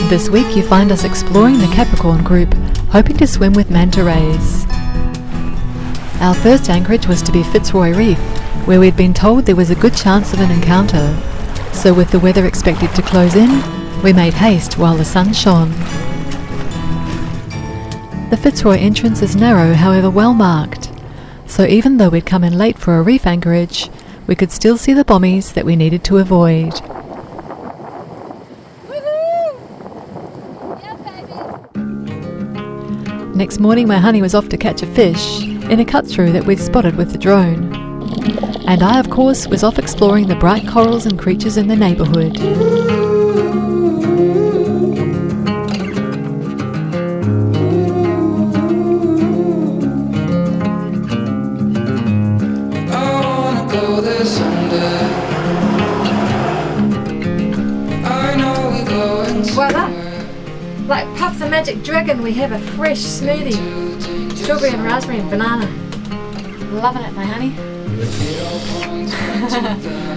This week you find us exploring the Capricorn group, hoping to swim with Manta Rays. Our first anchorage was to be Fitzroy Reef, where we'd been told there was a good chance of an encounter. So with the weather expected to close in, we made haste while the sun shone. The Fitzroy entrance is narrow, however well marked. So even though we'd come in late for a reef anchorage, we could still see the bommies that we needed to avoid. Next morning my honey was off to catch a fish in a cut-through that we'd spotted with the drone. And I, of course, was off exploring the bright corals and creatures in the neighbourhood. Voila! Like Puff the Magic Dragon, we have a fresh smoothie. Strawberry and raspberry and banana. Loving it, my honey.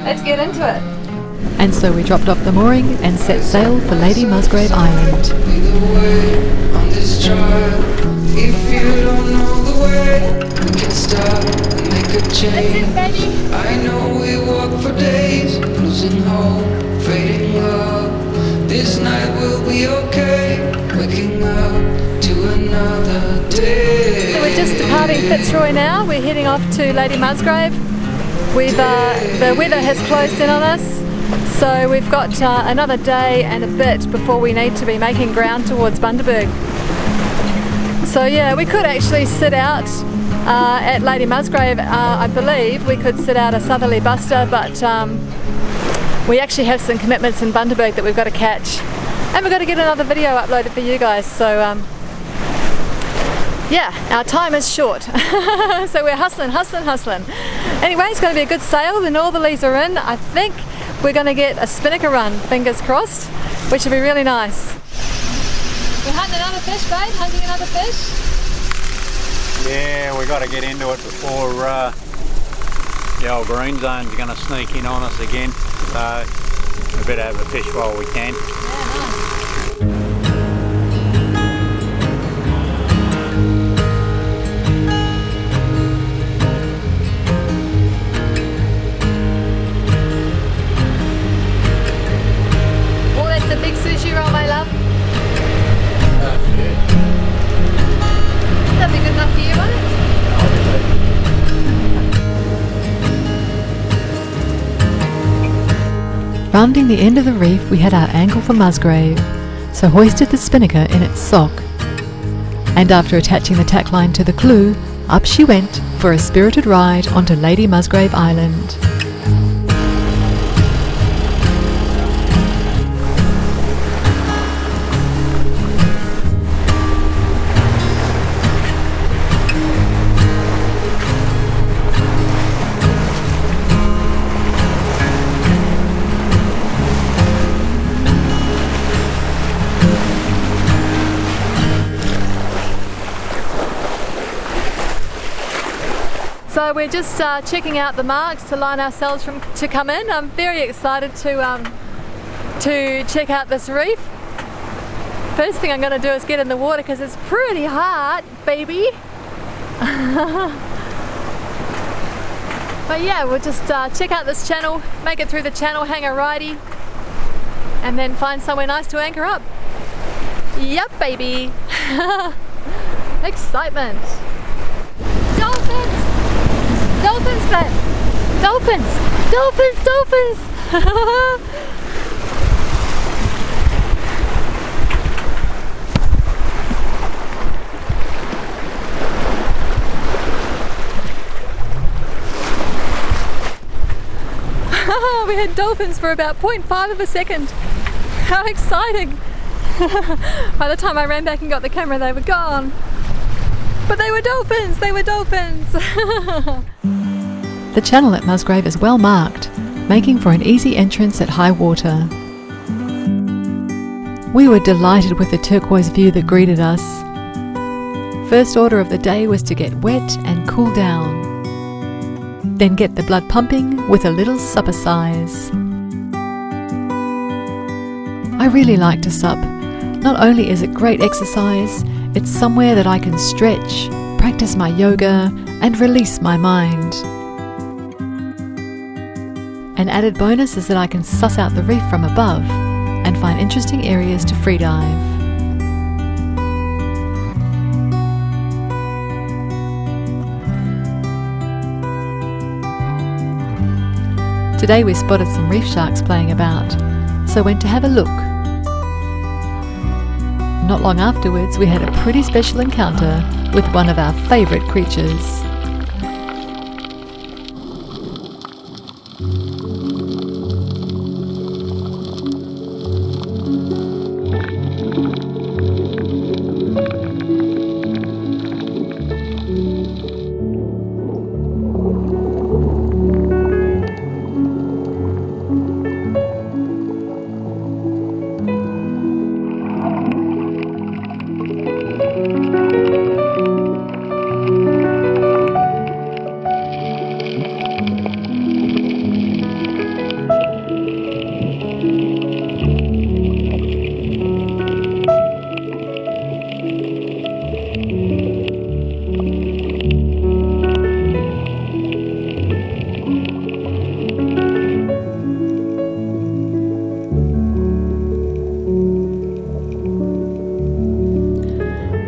Let's get into it. And so we dropped off the mooring and set sail for Lady Musgrave Island. That's it, baby. I know we walk for days, losing hope, fading love. This night will be okay, waking up to another day. So we're just departing Fitzroy now. We're heading off to Lady Musgrave. The weather has closed in on us, so we've got another day and a bit before we need to be making ground towards Bundaberg. So yeah, we could actually sit out at Lady Musgrave. I believe we could sit out a southerly buster, but we actually have some commitments in Bundaberg that we've got to catch, and we've got to get another video uploaded for you guys. So yeah, our time is short. So we're hustling. Anyway, it's going to be a good sail. The northerlies are in. I think we're going to get a spinnaker run, fingers crossed, which will be really nice. We're hunting another fish, babe? Hunting another fish? Yeah, we got to get into it before the old green zone's going to sneak in on us again. So we better have a fish while we can. Yeah, nice. A big sushi roll, my love. That'd be good enough for you, won't it? Rounding the end of the reef, we had our angle for Musgrave, so hoisted the spinnaker in its sock. And after attaching the tack line to the clue, up she went for a spirited ride onto Lady Musgrave Island. So we're just checking out the marks to line ourselves to come in. I'm very excited to check out this reef. First thing I'm going to do is get in the water because it's pretty hot, baby. But yeah, we'll just check out this channel, make it through the channel, hang a righty, and then find somewhere nice to anchor up. Yep, baby. Excitement. Dolphins! Dolphins, babe! Dolphins! Dolphins! Dolphins! We had dolphins for about 0.5 of a second. How exciting! By the time I ran back and got the camera, they were gone. But they were dolphins! They were dolphins! The channel at Musgrave is well marked, making for an easy entrance at high water. We were delighted with the turquoise view that greeted us. First order of the day was to get wet and cool down. Then get the blood pumping with a little supper size. I really like to sup. Not only is it great exercise, it's somewhere that I can stretch, practice my yoga, and release my mind. An added bonus is that I can suss out the reef from above and find interesting areas to free dive. Today we spotted some reef sharks playing about, so went to have a look. Not long afterwards we had a pretty special encounter with one of our favourite creatures.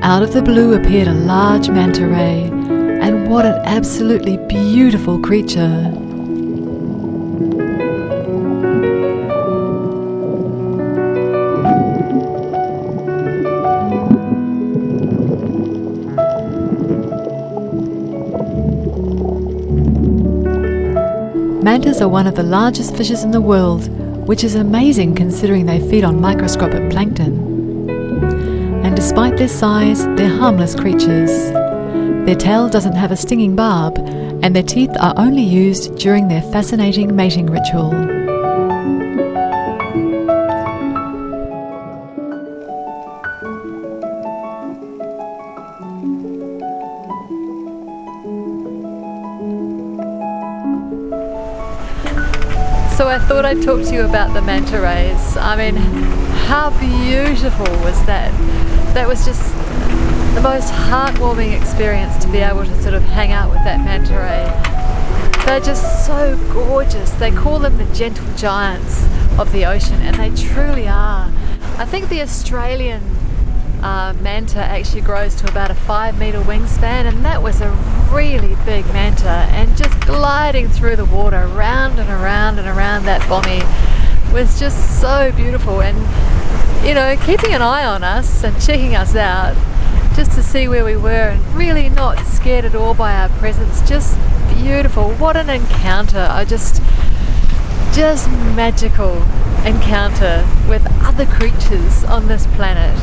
Out of the blue appeared a large Manta Ray, and what an absolutely beautiful creature. Mantas are one of the largest fishes in the world, which is amazing considering they feed on microscopic plankton. And despite their size, they're harmless creatures. Their tail doesn't have a stinging barb, and their teeth are only used during their fascinating mating ritual. So I thought I'd talk to you about the Manta Rays. I mean, how beautiful was that? That was just the most heartwarming experience to be able to sort of hang out with that Manta Ray. They're just so gorgeous. They call them the gentle giants of the ocean, and they truly are. I think the Australian manta actually grows to about a 5-metre wingspan, and that was a really big manta, and just gliding through the water round and around and around that bommy was just so beautiful. And you know, keeping an eye on us and checking us out just to see where we were, and really not scared at all by our presence. Just beautiful. What an encounter. Just magical encounter with other creatures on this planet.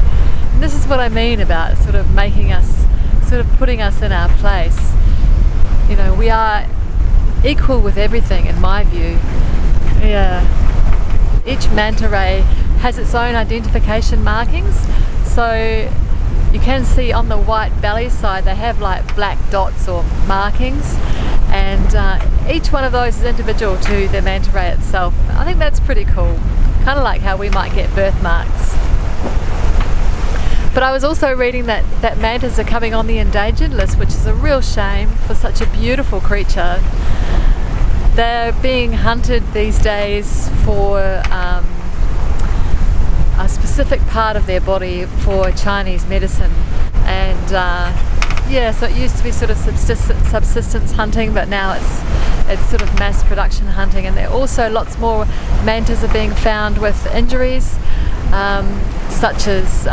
And this is what I mean about sort of making us, sort of putting us in our place. You know, we are equal with everything in my view. Yeah. Each Manta Ray has its own identification markings, so you can see on the white belly side they have like black dots or markings, and each one of those is individual to the Manta Ray itself. I think that's pretty cool, kind of like how we might get birthmarks. But I was also reading that mantas are coming on the endangered list, which is a real shame for such a beautiful creature. They're being hunted these days for a specific part of their body for Chinese medicine, and yeah, so it used to be sort of subsistence hunting, but now it's sort of mass production hunting. And there are also lots more mantas are being found with injuries, such as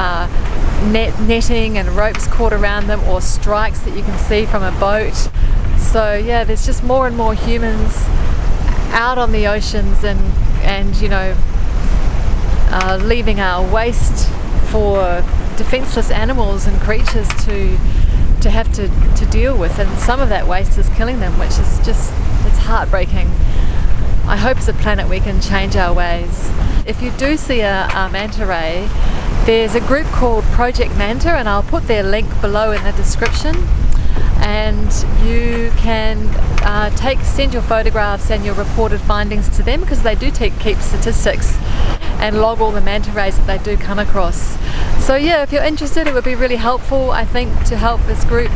netting and ropes caught around them, or strikes that you can see from a boat. So yeah, there's just more and more humans out on the oceans, and you know, leaving our waste for defenseless animals and creatures to have to deal with, and some of that waste is killing them, which is just, it's heartbreaking. I hope as a planet we can change our ways. If you do see a Manta Ray, there's a group called Project Manta, and I'll put their link below in the description, and you can send your photographs and your reported findings to them, because they do keep statistics, and log all the manta rays that they do come across. So yeah, if you're interested, it would be really helpful, I think, to help this group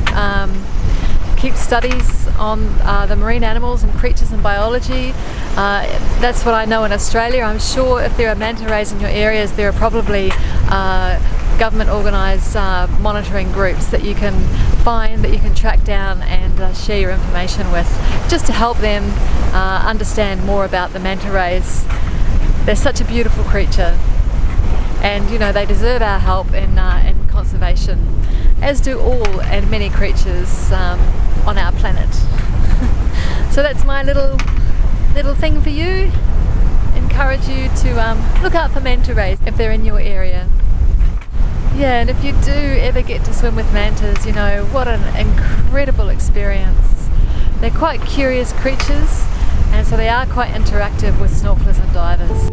keep studies on the marine animals and creatures and biology. That's what I know in Australia. I'm sure if there are manta rays in your areas, there are probably government organised monitoring groups that you can find, that you can track down and share your information with, just to help them understand more about the manta rays. They're such a beautiful creature, and you know, they deserve our help in conservation, as do all and many creatures on our planet. So that's my little thing for you. Encourage you to look out for manta rays if they're in your area. Yeah, and if you do ever get to swim with mantas, you know, what an incredible experience. They're quite curious creatures, and so they are quite interactive with snorkelers and divers.